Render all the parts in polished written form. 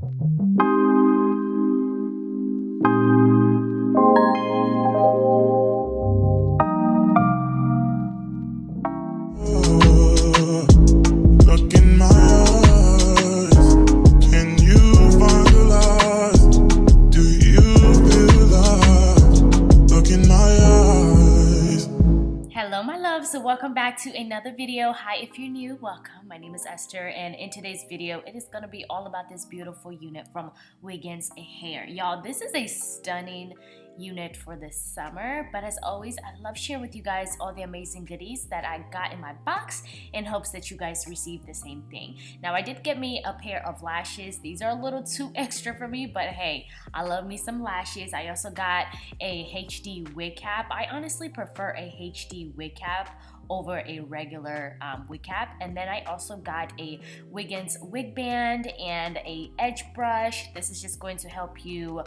So welcome back to another video. Hi, if you're new, welcome. My name is Esther, and in today's video it is going to be all about this beautiful unit from Wiggins Hair. Y'all, this is a stunning unit for this summer, but as always, I love sharing with you guys all the amazing goodies that I got in my box in hopes that you guys receive the same thing. Now, I did get me a pair of lashes. These are a little too extra for me, but hey, I love me some lashes. I also got a HD wig cap. I honestly prefer a HD wig cap over a regular wig cap. And then I also got a Wiggins wig band and a edge brush. This is just going to help you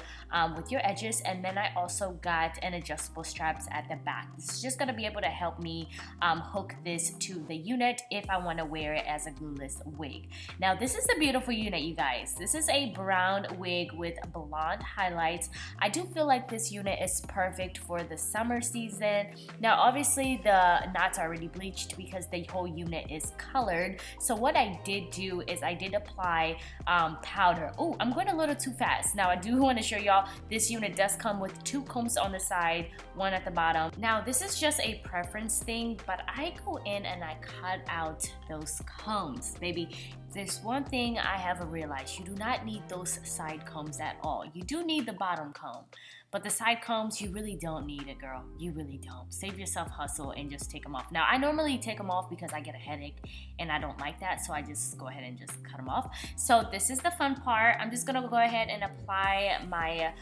with your edges. And then I also got an adjustable straps at the back. This is just going to be able to help me hook this to the unit if I want to wear it as a glueless wig. Now, this is a beautiful unit, you guys. This is a brown wig with blonde highlights. I do feel like this unit is perfect for the summer season. Now, obviously the knots are already bleached because the whole unit is colored. So what I did do is I did apply powder. Oh, I'm going a little too fast. Now, I do want to show y'all this unit does come with 2 combs on the side, 1 at the bottom. Now, this is just a preference thing, but I go in and I cut out those combs. Baby, there's one thing I have realized: you do not need those side combs at all. You do need the bottom comb, but the side combs, you really don't need it, girl. You really don't. Save yourself hustle and just take them off. Now, I normally take them off because I get a headache and I don't like that, so I just go ahead and just cut them off. So this is the fun part. I'm just gonna go ahead and apply my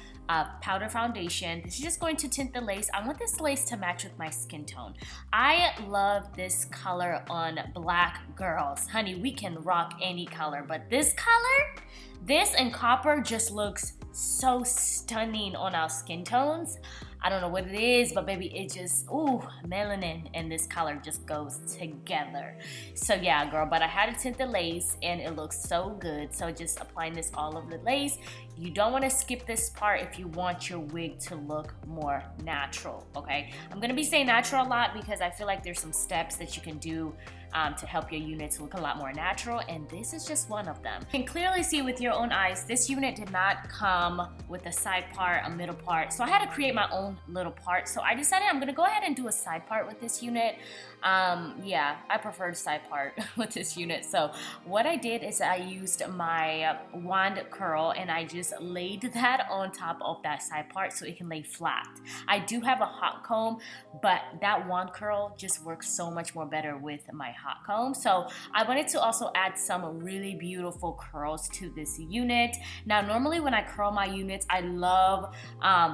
powder foundation. This is just going to tint the lace. I want this lace to match with my skin tone. I love this color on black girls. Honey, we can rock any color, but this color, this and copper, just looks so stunning on our skin tones. I don't know what it is, but baby, it just, ooh, melanin and this color just goes together. So yeah, girl, but I had to tint the lace and it looks so good. So just applying this all over the lace. You don't want to skip this part if you want your wig to look more natural, okay? I'm going to be saying natural a lot because I feel like there's some steps that you can do to help your unit to look a lot more natural, and this is just one of them. You can clearly see with your own eyes, this unit did not come with a side part, a middle part, so I had to create my own little part. So I decided I'm gonna go ahead and do a side part with this unit. Yeah, I prefer the side part with this unit. So what I did is I used my wand curl and I just laid that on top of that side part so it can lay flat. I do have a hot comb, but that wand curl just works so much more better with my hot comb. So I wanted to also add some really beautiful curls to this unit. Now, normally when I curl my units, I love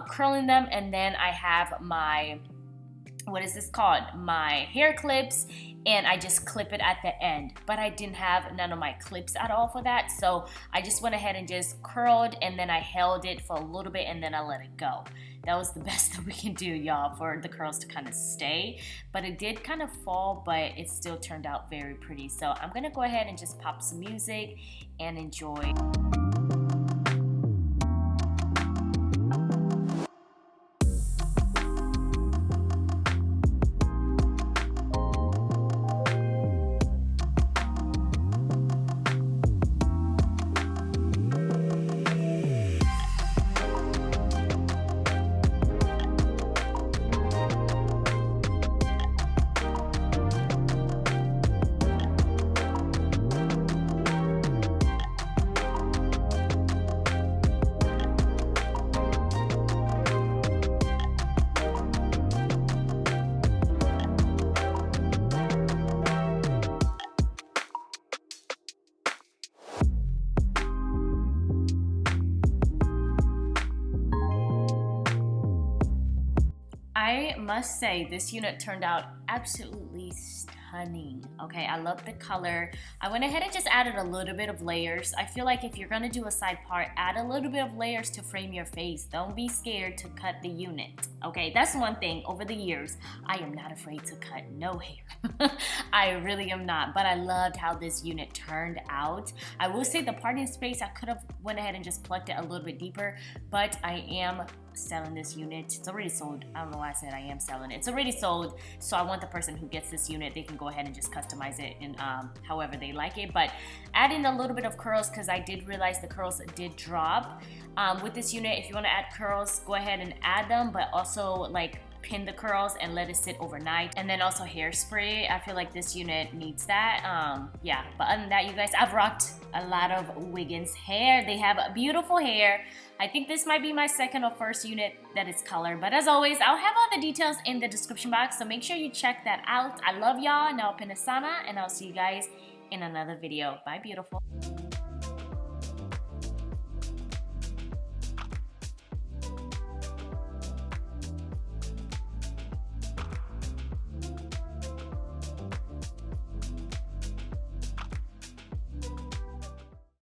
curling them, and then I have my, what is this called? My hair clips, and I just clip it at the end. But I didn't have none of my clips at all for that, so I just went ahead and just curled, and then I held it for a little bit, and then I let it go. That was the best that we can do, y'all, for the curls to kind of stay. But it did kind of fall, but it still turned out very pretty. So I'm gonna go ahead and just pop some music and enjoy. I must say this unit turned out absolutely stunning. stunning. Okay, I love the color. I went ahead and just added a little bit of layers. I feel like if you're gonna do a side part, add a little bit of layers to frame your face. Don't be scared to cut the unit. Okay, that's one thing. Over the years, I am not afraid to cut no hair. I really am not, but I loved how this unit turned out. I will say the parting space, I could have went ahead and just plucked it a little bit deeper, but I am selling this unit. It's already sold. I don't know why I said I am selling it. It's already sold, so I want the person who gets this unit, they can go ahead and just customize it in however they like it. But adding a little bit of curls, because I did realize the curls did drop. With this unit, if you want to add curls, go ahead and add them, but also like pin the curls and let it sit overnight. And then also hairspray. I feel like this unit needs that. Yeah, but other than that, you guys, I've rocked a lot of Wiggins hair. They have beautiful hair. I think this might be my second or first unit that is colored, but as always, I'll have all the details in the description box, so make sure you check that out. I love y'all. Now, Pinasana, and I'll see you guys in another video. Bye, beautiful.